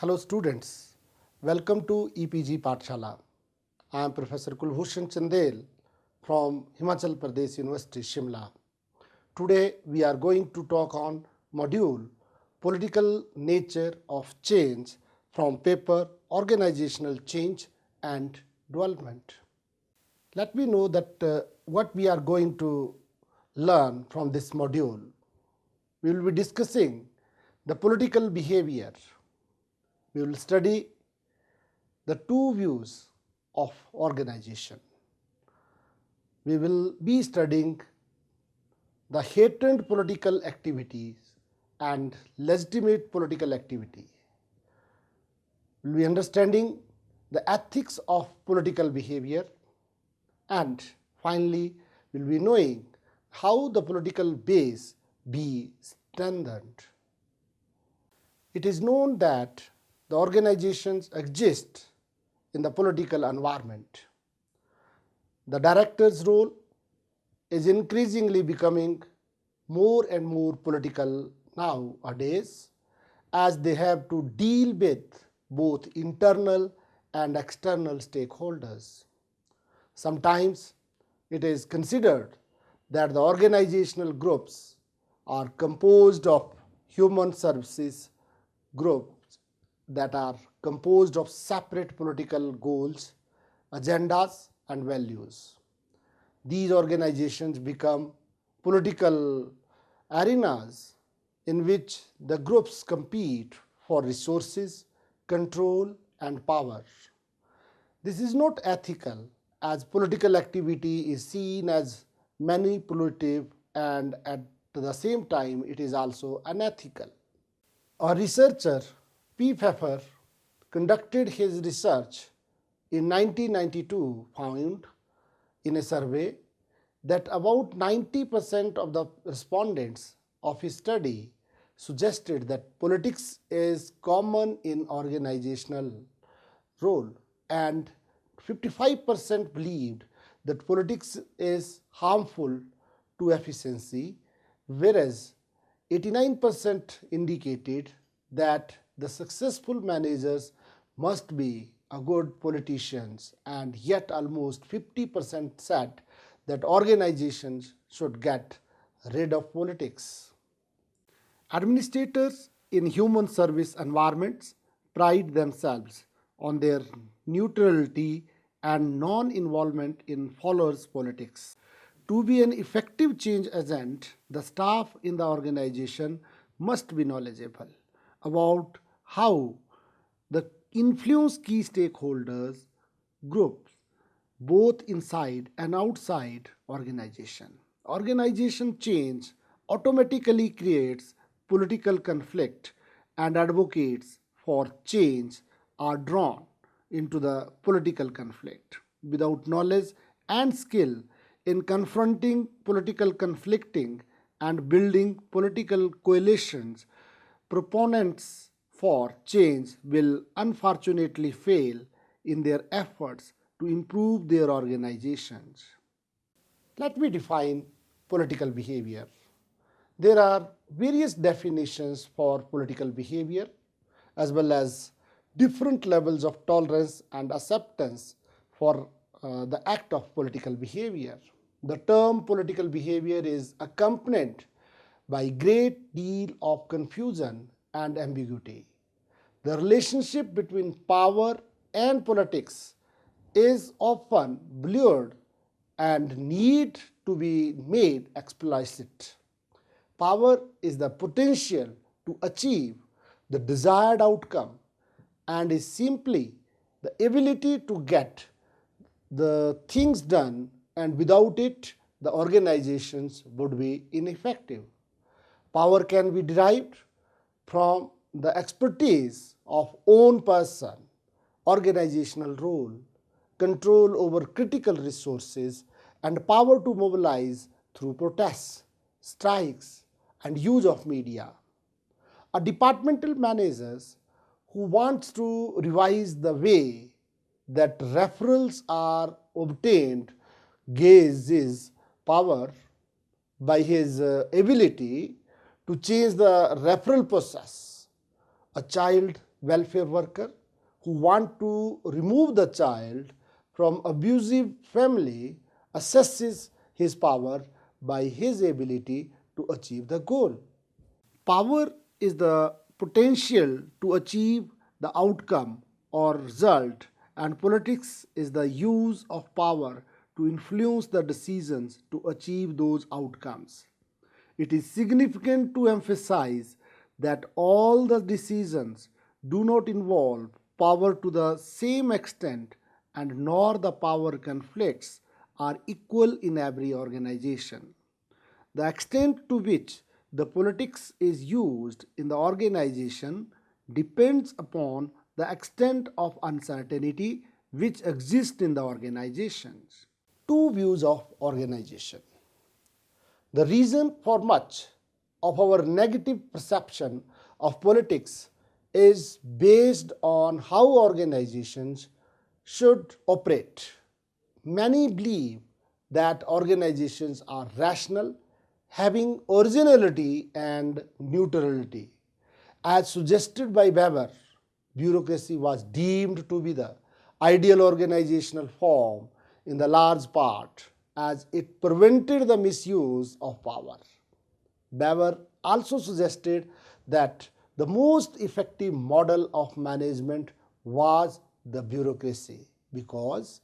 Hello students, welcome to EPG Pathshala. I am Professor Kulbhushan Chandel from Himachal Pradesh University, Shimla. Today we are going to talk on module Political Nature of Change from paper Organizational Change and Development. Let me know that what we are going to learn from this module. We will be discussing the political behavior. We will study the two views of organization. We will be studying the heightened political activities and legitimate political activity. We will be understanding the ethics of political behavior, and finally we will be knowing how the political base be strengthened. It is known that the organizations exist in the political environment. The director's role is increasingly becoming more and more political nowadays, as they have to deal with both internal and external stakeholders. Sometimes it is considered that the organizational groups are composed of human services groups that are composed of separate political goals, agendas, and values. These organizations become political arenas in which the groups compete for resources, control, and power. This is not ethical, as political activity is seen as manipulative, and at the same time it is also unethical. A researcher, P11, conducted his research in 1992 found in a survey that about 90% of the respondents of his study suggested that politics is common in organizational role, and 55% believed that politics is harmful to efficiency, whereas 89% indicated that the successful managers must be a good politicians, and yet almost 50% said that organizations should get rid of politics. Administrators in human service environments pride themselves on their neutrality and non-involvement in followers' politics. To be an effective change agent, the staff in the organization must be knowledgeable about how the influence key stakeholders groups both inside and outside organization. Organization change automatically creates political conflict, and advocates for change are drawn into the political conflict. Without knowledge and skill in confronting political conflicting and building political coalitions, proponents for change will unfortunately fail in their efforts to improve their organizations. Let me define political behavior. There are various definitions for political behavior, as well as different levels of tolerance and acceptance for the act of political behavior. The term political behavior is accompanied by a great deal of confusion and ambiguity. The relationship between power and politics is often blurred and need to be made explicit. Power is the potential to achieve the desired outcome and is simply the ability to get the things done, and without it the organizations would be ineffective. Power can be derived from the expertise of own person, organizational role, control over critical resources, and power to mobilize through protests, strikes, and use of media. A departmental manager who wants to revise the way that referrals are obtained gauges power by his ability to change the referral process. A child welfare worker who want to remove the child from abusive family assesses his power by his ability to achieve the goal. Power is the potential to achieve the outcome or result, and politics is the use of power to influence the decisions to achieve those outcomes. It is significant to emphasize that all the decisions do not involve power to the same extent, and nor the power conflicts are equal in every organization. The extent to which the politics is used in the organization depends upon the extent of uncertainty which exists in the organizations. Two views of organization. The reason for much of our negative perception of politics is based on how organizations should operate. Many believe that organizations are rational, having originality and neutrality. As suggested by Weber, bureaucracy was deemed to be the ideal organizational form in the large part as it prevented the misuse of power. Weber also suggested that the most effective model of management was the bureaucracy because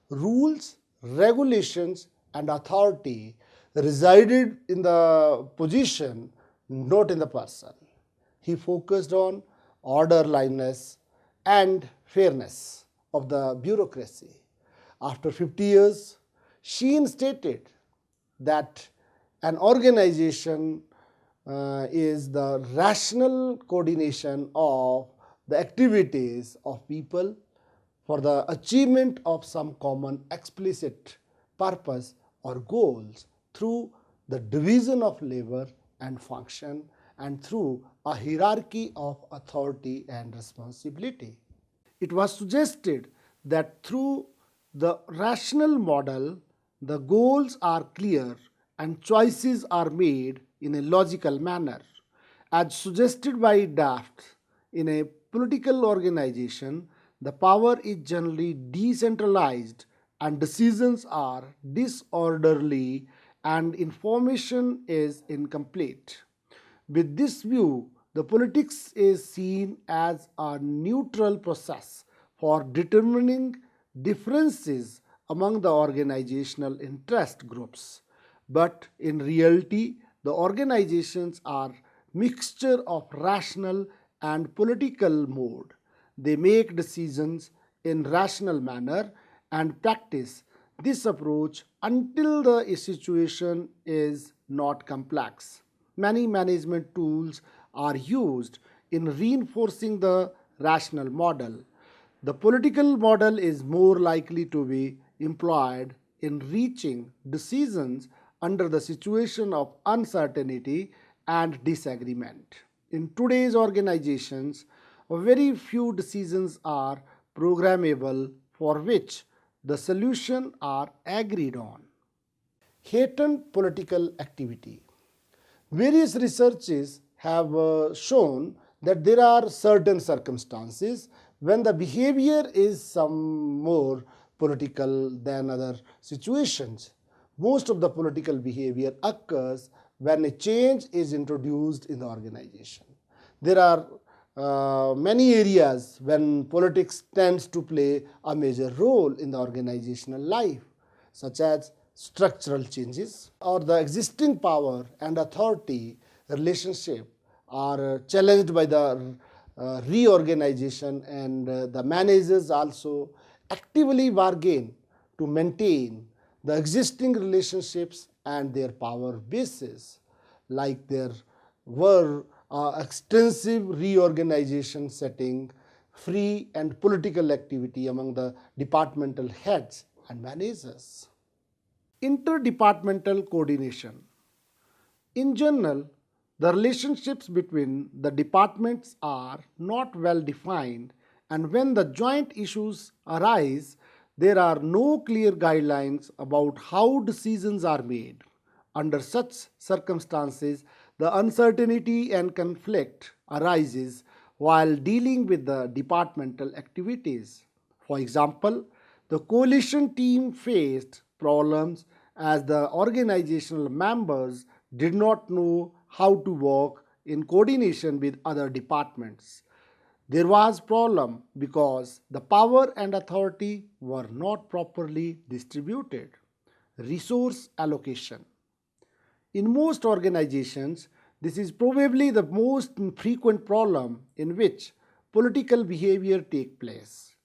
rules, regulations, and authority resided in the position, not in the person. He focused on orderliness and fairness of the bureaucracy. After 50 years, Sheen stated that an organization is the rational coordination of the activities of people for the achievement of some common explicit purpose or goals through the division of labor and function and through a hierarchy of authority and responsibility. It was suggested that through the rational model, the goals are clear and choices are made in a logical manner. As suggested by Daft, in a political organization, the power is generally decentralized and decisions are disorderly and information is incomplete. With this view, the politics is seen as a neutral process for determining differences among the organizational interest groups. But in reality, the organizations are mixture of rational and political mode. They make decisions in rational manner and practice this approach until the situation is not complex. Many management tools are used in reinforcing the rational model. The political model is more likely to be employed in reaching decisions under the situation of uncertainty and disagreement. In today's organizations, very few decisions are programmable for which the solution are agreed on. Heightened political activity. Various researches have shown that there are certain circumstances when the behavior is some more political than other situations. Most of the political behavior occurs when a change is introduced in the organization. There are many areas when politics tends to play a major role in the organizational life, such as structural changes or the existing power and authority relationship are challenged by the reorganization, and the managers also actively bargain to maintain the existing relationships and their power bases. Like there were extensive reorganization setting free and political activity among the departmental heads and managers. Interdepartmental coordination. In general, the relationships between the departments are not well defined, and when the joint issues arise, there are no clear guidelines about how decisions are made. Under such circumstances, the uncertainty and conflict arises while dealing with the departmental activities. For example, the coalition team faced problems as the organizational members did not know how to work in coordination with other departments. There was problem because the power and authority were not properly distributed. Resource allocation. In most organizations, this is probably the most frequent problem in which political behavior takes place.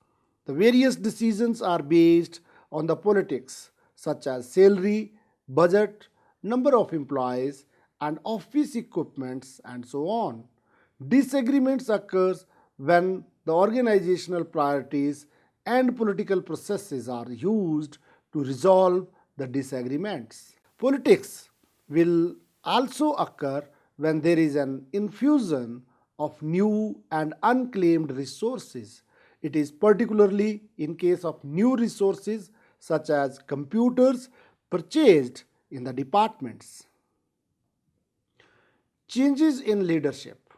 The various decisions are based on the politics such as salary, budget, number of employees, and office equipments and so on. Disagreements occurs when the organizational priorities and political processes are used to resolve the disagreements. Politics will also occur when there is an infusion of new and unclaimed resources. It is particularly in case of new resources such as computers purchased in the departments. Changes in leadership.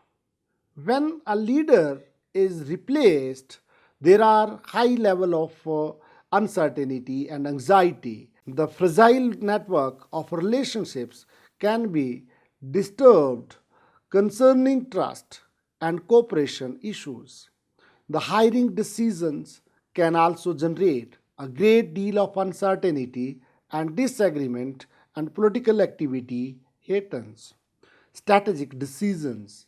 When a leader is replaced, there are high level of uncertainty and anxiety. The fragile network of relationships can be disturbed concerning trust and cooperation issues. The hiring decisions can also generate a great deal of uncertainty and disagreement, and political activity happens. Strategic decisions.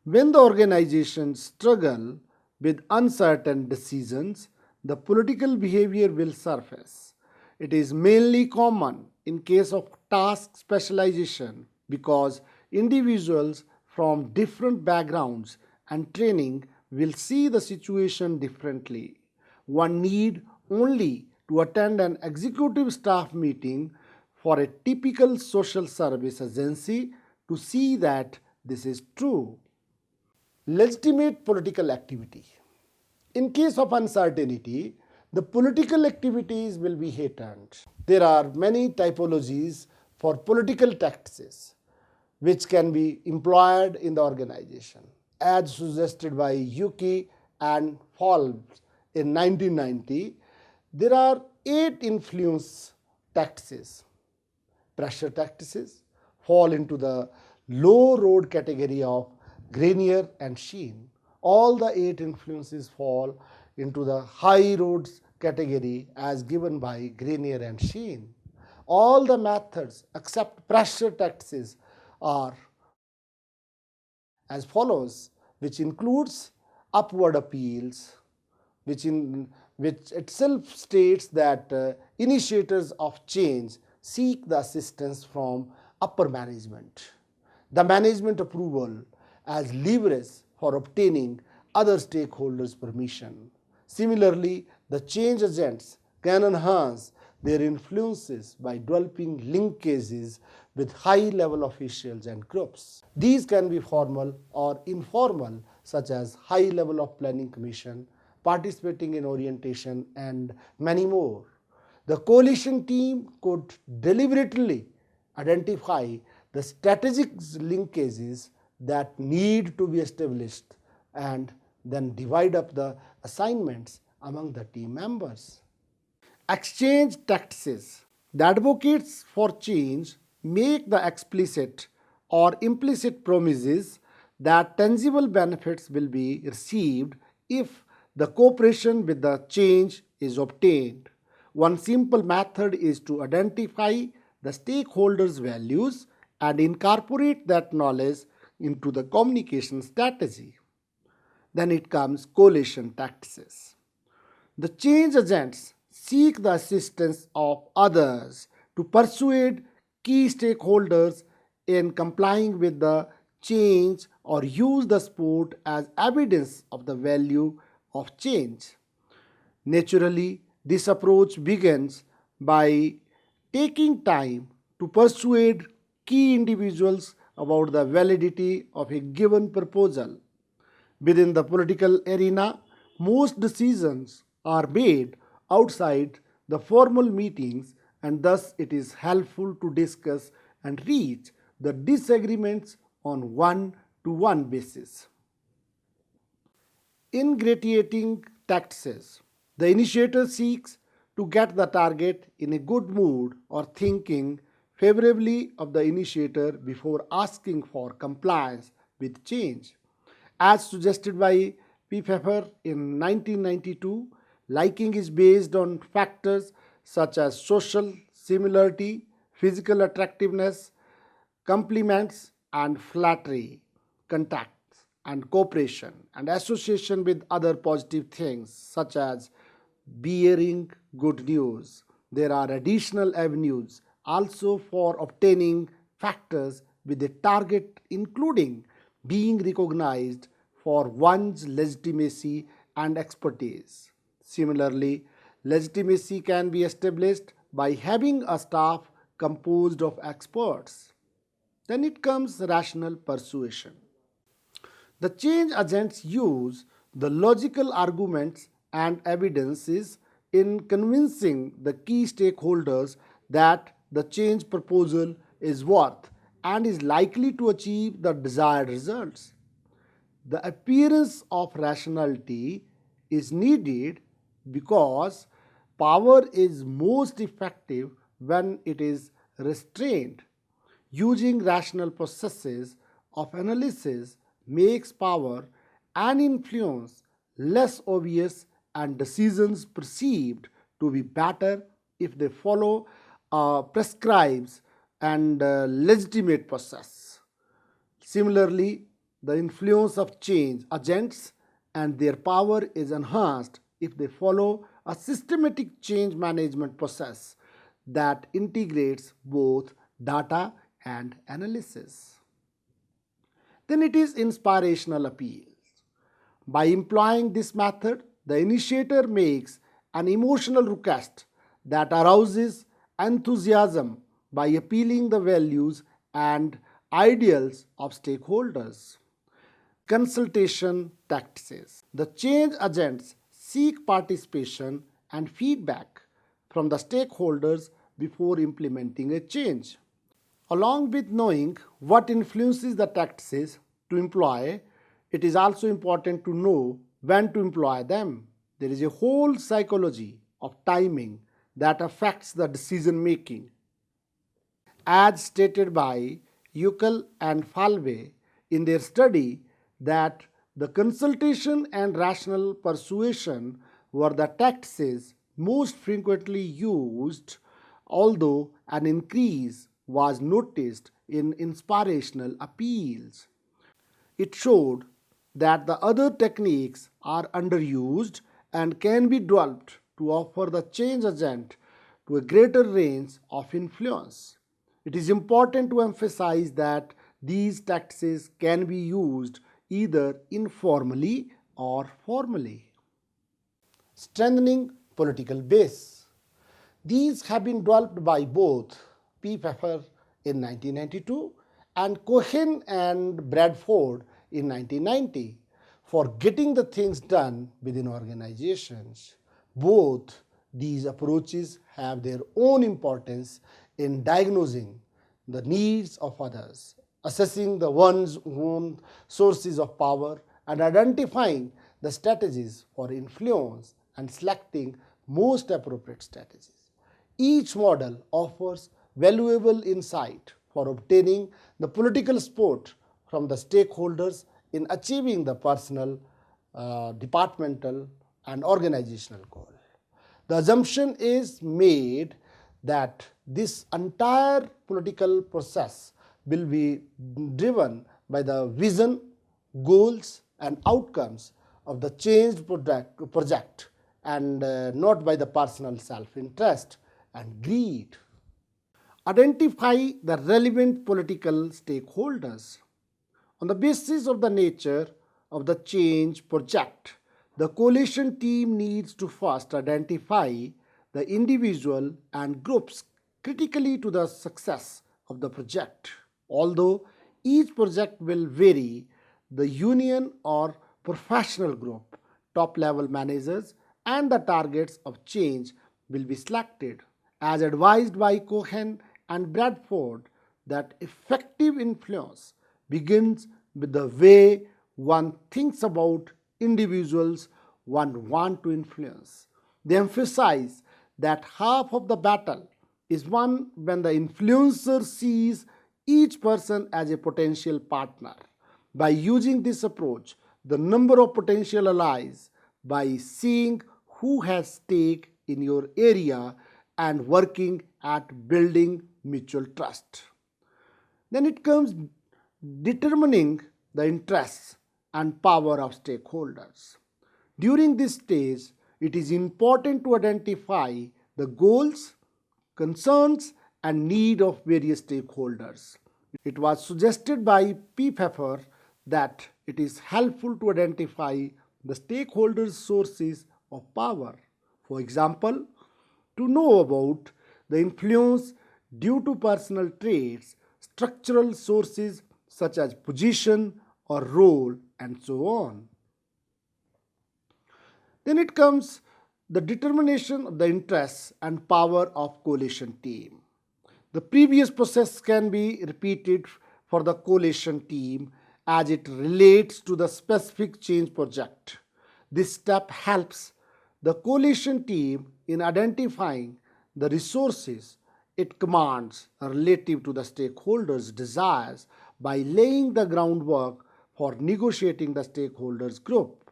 When the organizations struggle with uncertain decisions, the political behavior will surface. It is mainly common in case of task specialization because individuals from different backgrounds and training will see the situation differently. One need only to attend an executive staff meeting for a typical social service agency to see that this is true. Legitimate political activity. In case of uncertainty, the political activities will be heightened. There are many typologies for political tactics which can be employed in the organization. As suggested by Yuki and Forbes in 1990, there are 8 influence tactics. Pressure tactics fall into the low road category of Grenier and Sheen. All the 8 influences fall into the high roads category as given by Grenier and Sheen. All the methods except pressure tactics are as follows, which includes upward appeals, which itself states that initiators of change seek the assistance from upper management. The management approval as leverage for obtaining other stakeholders' permission. Similarly, the change agents can enhance their influences by developing linkages with high-level officials and groups. These can be formal or informal, such as high-level of planning commission, participating in orientation, and many more. The coalition team could deliberately identify the strategic linkages that need to be established and then divide up the assignments among the team members. Exchange tactics. The advocates for change make the explicit or implicit promises that tangible benefits will be received if the cooperation with the change is obtained. One simple method is to identify the stakeholders' values and incorporate that knowledge into the communication strategy. Then it comes coalition tactics. The change agents seek the assistance of others to persuade key stakeholders in complying with the change or use the support as evidence of the value of change. Naturally, this approach begins by taking time to persuade key individuals about the validity of a given proposal. Within the political arena, most decisions are made outside the formal meetings, and thus it is helpful to discuss and reach the disagreements on one-to-one basis. Ingratiating tactics. The initiator seeks to get the target in a good mood or thinking favorably of the initiator before asking for compliance with change. As suggested by P11 in 1992, liking is based on factors such as social similarity, physical attractiveness, compliments and flattery, contacts and cooperation, and association with other positive things such as bearing good news. There are additional avenues also for obtaining factors with a target, including being recognized for one's legitimacy and expertise. Similarly, legitimacy can be established by having a staff composed of experts. Then it comes rational persuasion. The change agents use the logical arguments and evidences in convincing the key stakeholders that the change proposal is worth and is likely to achieve the desired results. The appearance of rationality is needed because power is most effective when it is restrained. Using rational processes of analysis makes power and influence less obvious and decisions perceived to be better if they follow prescribes and legitimate process. Similarly, the influence of change agents and their power is enhanced if they follow a systematic change management process that integrates both data and analysis. Then it is inspirational appeal. By employing this method, the initiator makes an emotional request that arouses enthusiasm by appealing the values and ideals of stakeholders. Consultation tactics. The change agents seek participation and feedback from the stakeholders before implementing a change. Along with knowing what influences the tactics to employ, it is also important to know when to employ them. There is a whole psychology of timing that affects the decision making. As stated by Yukel and Falve in their study, that the consultation and rational persuasion were the tactics most frequently used, although an increase was noticed in inspirational appeals. It showed that the other techniques are underused and can be developed to offer the change agent to a greater range of influence. It is important to emphasize that these tactics can be used either informally or formally. Strengthening political base. These have been developed by both P. Pfeffer in 1992 and Cohen and Bradford in 1990 for getting the things done within organizations. Both these approaches have their own importance in diagnosing the needs of others, assessing the one's own sources of power, and identifying the strategies for influence and selecting most appropriate strategies. Each model offers valuable insight for obtaining the political support from the stakeholders in achieving the personal, departmental, and organizational goal. The assumption is made that this entire political process will be driven by the vision, goals, and outcomes of the changed project and not by the personal self-interest and greed. Identify the relevant political stakeholders. On the basis of the nature of the change project, the coalition team needs to first identify the individual and groups critically to the success of the project. Although each project will vary, the union or professional group, top-level managers, and the targets of change will be selected. As advised by Cohen and Bradford, that effective influence begins with the way one thinks about individuals one want to influence. They emphasize that half of the battle is won when the influencer sees each person as a potential partner. By using this approach, the number of potential allies by seeing who has stake in your area and working at building mutual trust. Then it comes determining the interests and power of stakeholders. During this stage, it is important to identify the goals, concerns, and need of various stakeholders. It was suggested by P11 that it is helpful to identify the stakeholders' sources of power. For example, to know about the influence due to personal traits, structural sources such as position or role, and so on. Then it comes the determination of the interests and power of coalition team. The previous process can be repeated for the coalition team as it relates to the specific change project. This step helps the coalition team in identifying the resources it commands relative to the stakeholders' desires by laying the groundwork for negotiating the stakeholders group.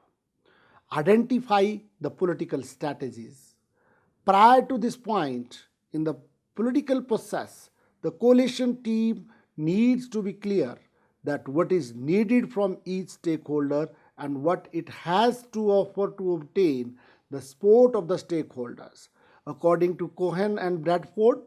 Identify the political strategies. Prior to this point in the political process, the coalition team needs to be clear that what is needed from each stakeholder and what it has to offer to obtain the support of the stakeholders. According to Cohen and Bradford,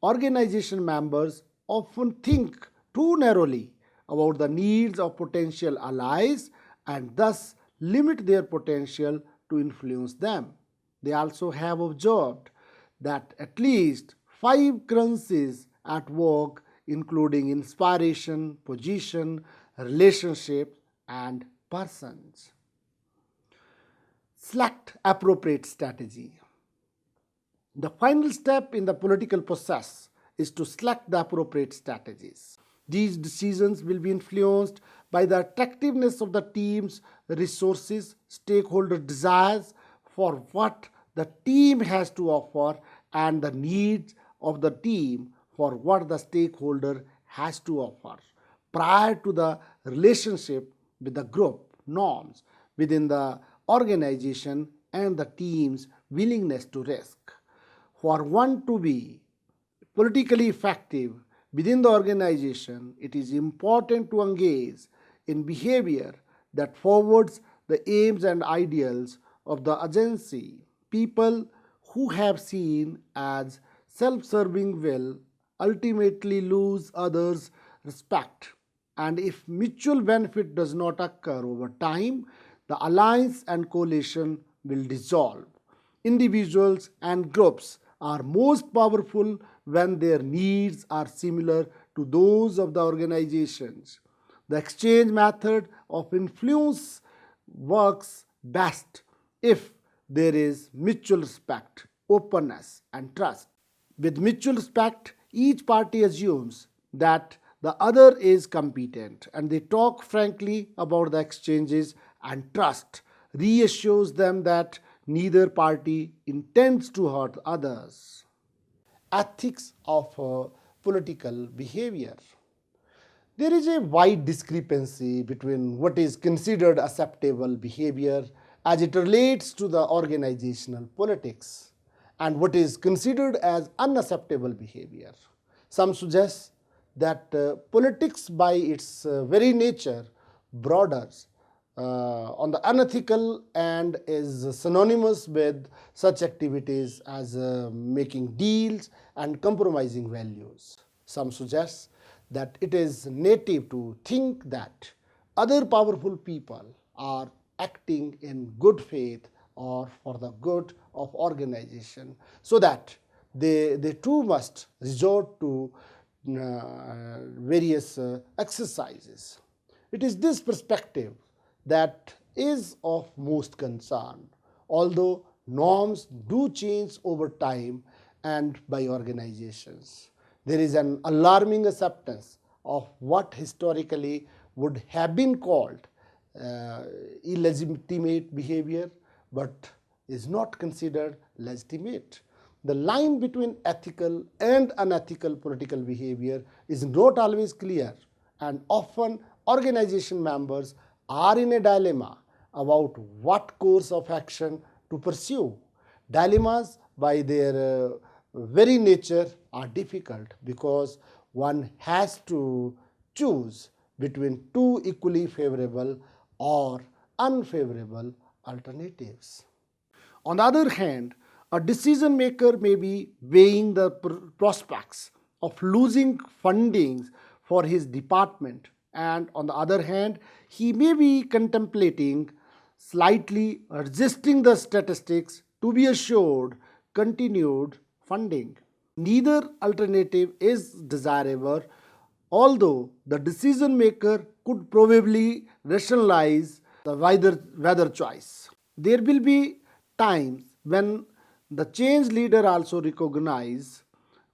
organization members often think too narrowly about the needs of potential allies and thus limit their potential to influence them. They also have observed that at least 5 currencies at work, including inspiration, position, relationship, and persons. Select appropriate strategy. The final step in the political process is to select the appropriate strategies. These decisions will be influenced by the attractiveness of the team's resources, stakeholder desires for what the team has to offer, and the needs of the team for what the stakeholder has to offer prior to the relationship with the group norms within the organization and the team's willingness to risk. For one to be politically effective within the organization, it is important to engage in behavior that forwards the aims and ideals of the agency. People who have seen as self-serving will ultimately lose others' respect, and if mutual benefit does not occur over time, the alliance and coalition will dissolve. Individuals and groups are most powerful when their needs are similar to those of the organizations. The exchange method of influence works best if there is mutual respect, openness, and trust. With mutual respect, each party assumes that the other is competent and they talk frankly about the exchanges, and trust reassures them that neither party intends to hurt others. Ethics of political behavior. There is a wide discrepancy between what is considered acceptable behavior as it relates to the organizational politics and what is considered as unacceptable behavior. Some suggest that politics by its very nature borders on the unethical and is synonymous with such activities as making deals and compromising values. Some suggest that it is native to think that other powerful people are acting in good faith or for the good of organization, so that they too must resort to various exercises. It is this perspective that is of most concern, although norms do change over time and by organizations. There is an alarming acceptance of what historically would have been called illegitimate behavior but is not considered legitimate. The line between ethical and unethical political behavior is not always clear, and often organization members are in a dilemma about what course of action to pursue. Dilemmas by their very nature are difficult because one has to choose between two equally favorable or unfavorable alternatives. On the other hand, a decision maker may be weighing the prospects of losing funding for his department, and on the other hand, he may be contemplating slightly adjusting the statistics to be assured continued funding. Neither alternative is desirable, although the decision maker could probably rationalize the whether choice. There will be times when the change leader also recognize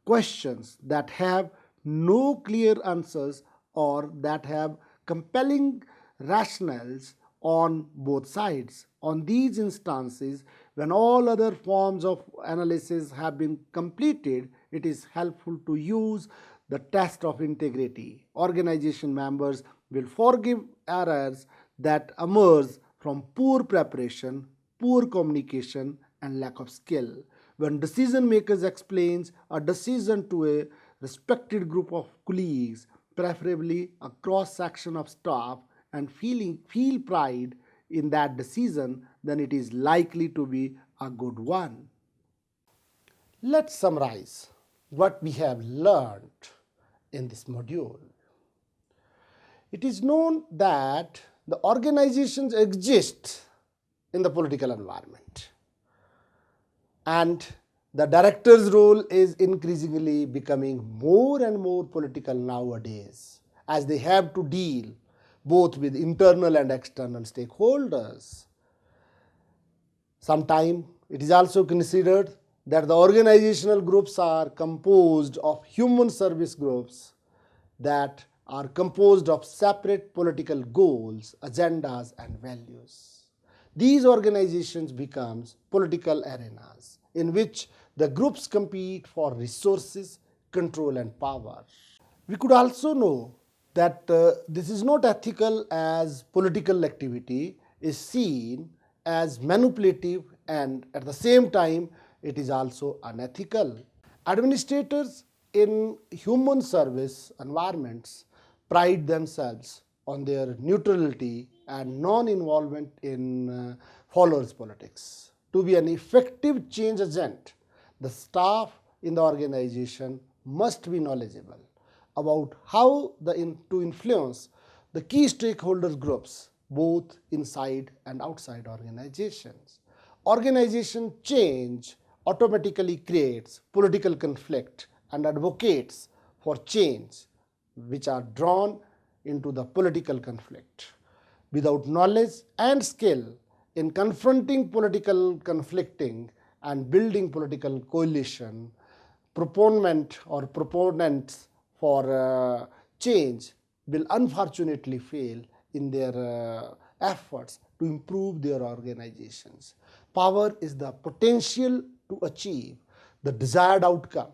questions that have no clear answers or that have compelling rationales on both sides. On these instances, when all other forms of analysis have been completed, it is helpful to use the test of integrity. Organization members will forgive errors that emerge from poor preparation, poor communication, and lack of skill. When decision makers explains a decision to a respected group of colleagues, preferably a cross section of staff, and feel pride in that decision, then it is likely to be a good one. Let's summarize what we have learned in this module. It is known that the organizations exist in the political environment, and the director's role is increasingly becoming more and more political nowadays, as they have to deal both with internal and external stakeholders. Sometimes it is also considered that the organizational groups are composed of human service groups that are composed of separate political goals, agendas, and values. These organizations become political arenas in which the groups compete for resources, control, and power. We could also know that this is not ethical, as political activity is seen as manipulative, and at the same time it is also unethical. Administrators in human service environments pride themselves on their neutrality and non-involvement in followers' politics. To be an effective change agent, the staff in the organization must be knowledgeable about how to influence the key stakeholder groups both inside and outside organizations. Organization change automatically creates political conflict and advocates for change which are drawn into the political conflict. Without knowledge and skill in confronting political conflicting and building political coalition, proponents for change will unfortunately fail in their efforts to improve their organizations. Power is the potential to achieve the desired outcome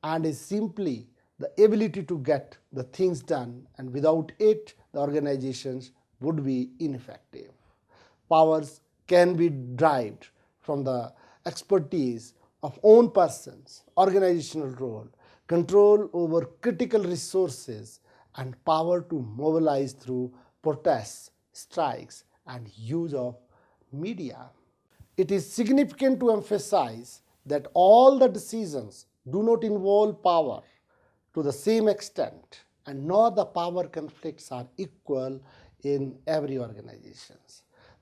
and is simply the ability to get the things done, and without it, the organizations would be ineffective. Powers can be derived from the expertise of own persons, organizational role, control over critical resources, and power to mobilize through protests, strikes, and use of media. It is significant to emphasize that all the decisions do not involve power to the same extent, and nor the power conflicts are equal in every organization.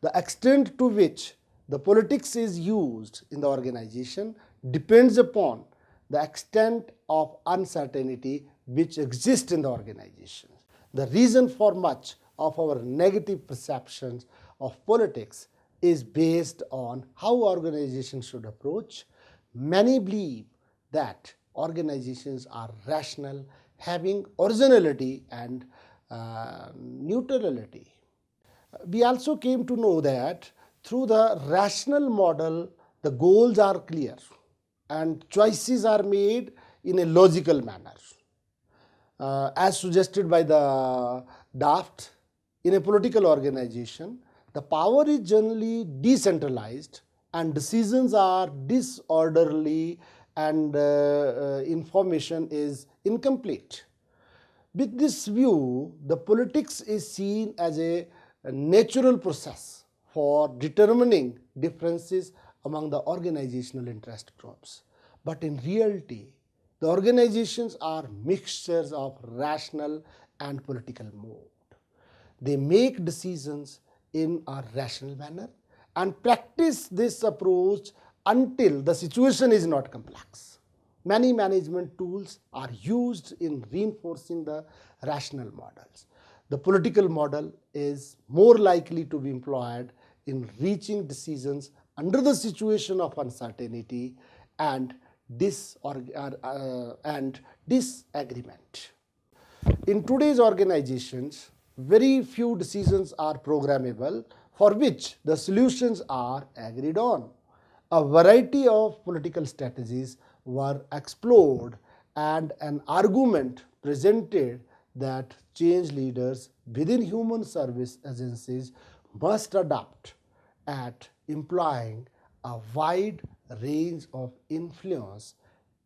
The extent to which the politics is used in the organization depends upon the extent of uncertainty which exists in the organization. The reason for much of our negative perceptions of politics is based on how organizations should approach. Many believe that organizations are rational, having originality and neutrality. We also came to know that through the rational model, the goals are clear and choices are made in a logical manner. As suggested by the Daft, in a political organization, the power is generally decentralized and decisions are disorderly and information is incomplete. With this view, the politics is seen as a natural process for determining differences among the organizational interest groups. But in reality, the organizations are mixtures of rational and political mode. They make decisions in a rational manner and practice this approach until the situation is not complex. Many management tools are used in reinforcing the rational models. The political model is more likely to be employed in reaching decisions under the situation of uncertainty and disagreement. In today's organizations, very few decisions are programmable for which the solutions are agreed on. A variety of political strategies were explored and an argument presented that change leaders within human service agencies must adapt at employing a wide range of influence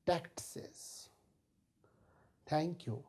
tactics. Thank you.